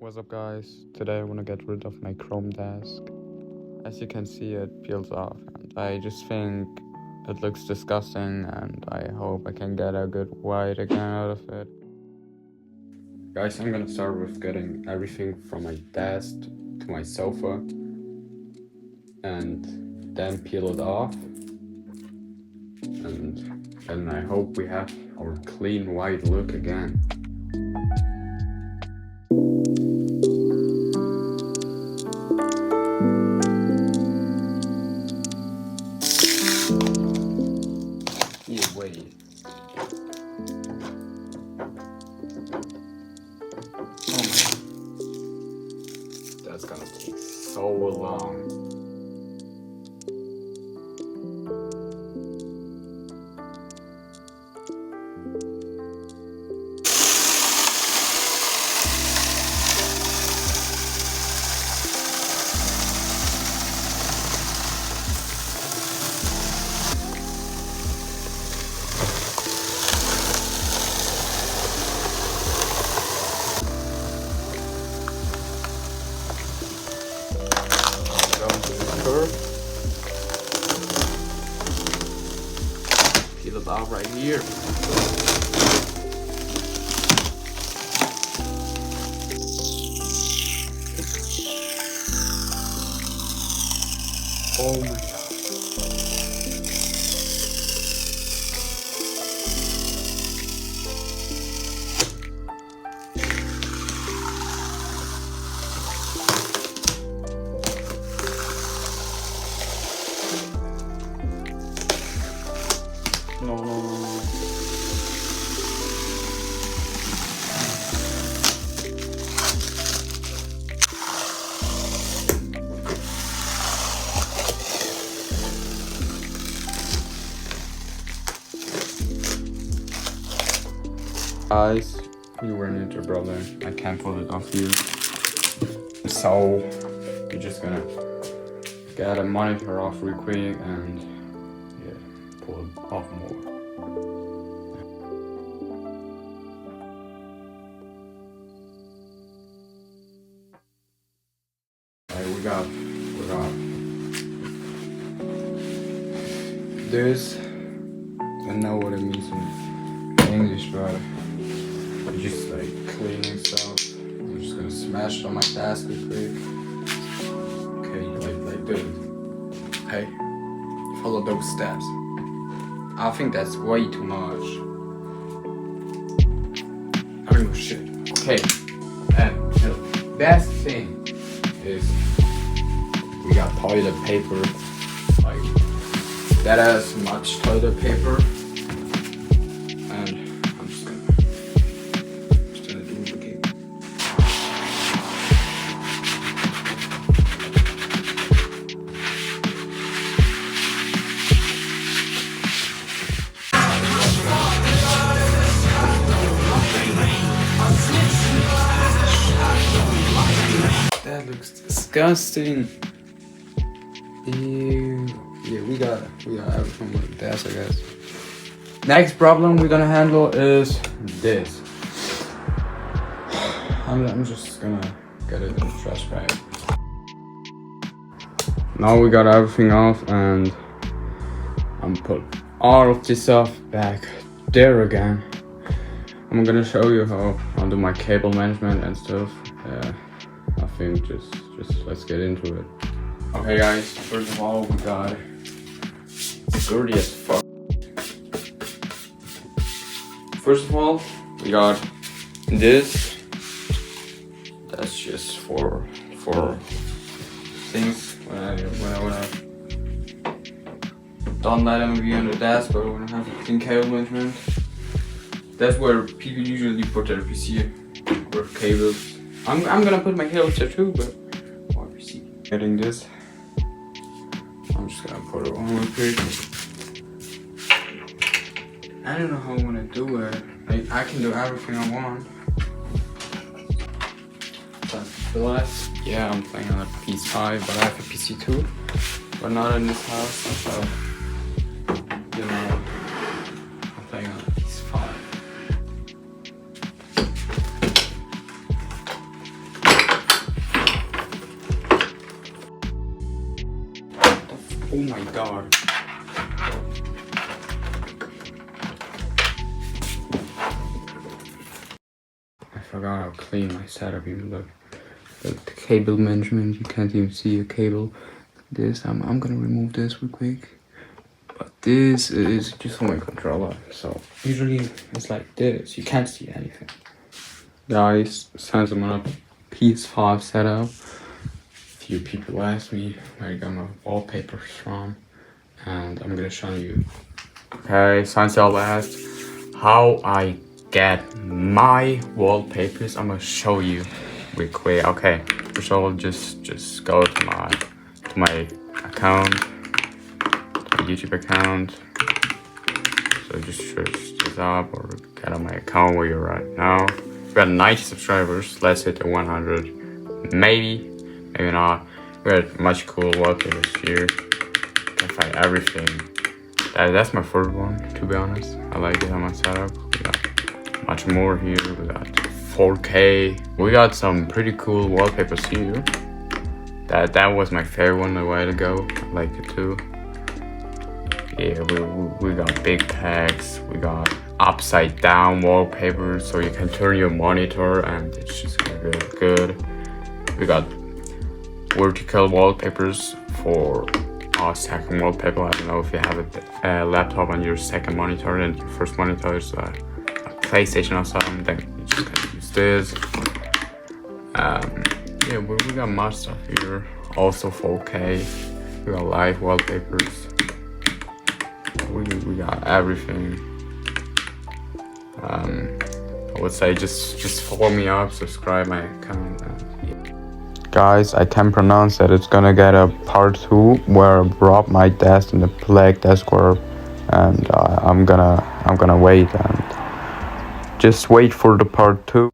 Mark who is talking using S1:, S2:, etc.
S1: What's up guys? Today I want to get rid of my Chrome desk. As you can see, it peels off and I just think it looks disgusting and I hope I can get a good white again out of it. Guys, I'm gonna start with getting everything from my desk to my sofa and then peel it off, and then I hope we have our clean white look again. Yeah, wait. Oh man, that's gonna take so long. Go into the curve. Peel it off right here. Oh my god. No. Guys, you were an intro brother. I can't pull it off you. So you're just gonna get a monitor off real quick and yeah, pull it off more. Alright, we got this. I know what it means in English, but I'm just like cleaning stuff. I'm just gonna smash it on my desk real quick. Okay, like this. Hey, follow those steps. I think that's way too much. I don't know shit. Okay, and the best thing is we got toilet paper. Like that has much toilet paper. And I'm just gonna do it again. That looks disgusting. Ew. Yeah, we got everything with the desk, I guess. Next problem we're gonna handle is this. I'm just gonna get it in the trash bag. Now we got everything off and I'm put all of this stuff back there again. I'm gonna show you how I'll do my cable management and stuff. I think just let's get into it. Okay guys, first of all we got dirty as fuck. First of all, we got this. That's just for things when I don't let them be on the desk, but when I have clean cable management. That's where people usually put their PC or cables. I'm gonna put my cables there too, but my PC. Getting this, I'm just gonna put it on real quick. I don't know how I want to do it. I can do everything I want. But yeah, I'm playing on a PS5, but I have a PC too. But not in this house, so you know, I'm playing on a PS5. Oh my god. I forgot how clean my setup even look. Like the cable management, you can't even see a cable. This, I'm gonna remove this real quick. But this is just for my controller. So usually it's like this, you can't see anything. Guys, since I'm on a PS5 setup, few people asked me where I got my wallpapers from, and I'm gonna show you. Okay, since y'all asked how I get my wallpapers, I'm gonna show you real quick. Okay, first of all, just go to my account, to my YouTube account. So just search this up or get on my account where you're right now. We got 90 subscribers. Let's hit the 100. Maybe not. We got much cool wallpapers here. You can find everything. That's my first one, to be honest. I like it on my setup. We got much more here. We got 4K. We got some pretty cool wallpapers here. That was my favorite one a while ago. I like it too. Yeah, we got big packs. We got upside down wallpapers, so you can turn your monitor and it's just gonna be good. We got vertical wallpapers for our second wallpaper. I don't know if you have a laptop on your second monitor and your first monitor is a PlayStation or something, then you just can use this. Yeah, we got much stuff here. Also 4K. We got live wallpapers. We got everything. I would say just follow me up, subscribe my account. Guys, I can pronounce that it's gonna get a part 2 where I rob my desk in the Plague Discord, and I'm gonna wait and just wait for the part 2.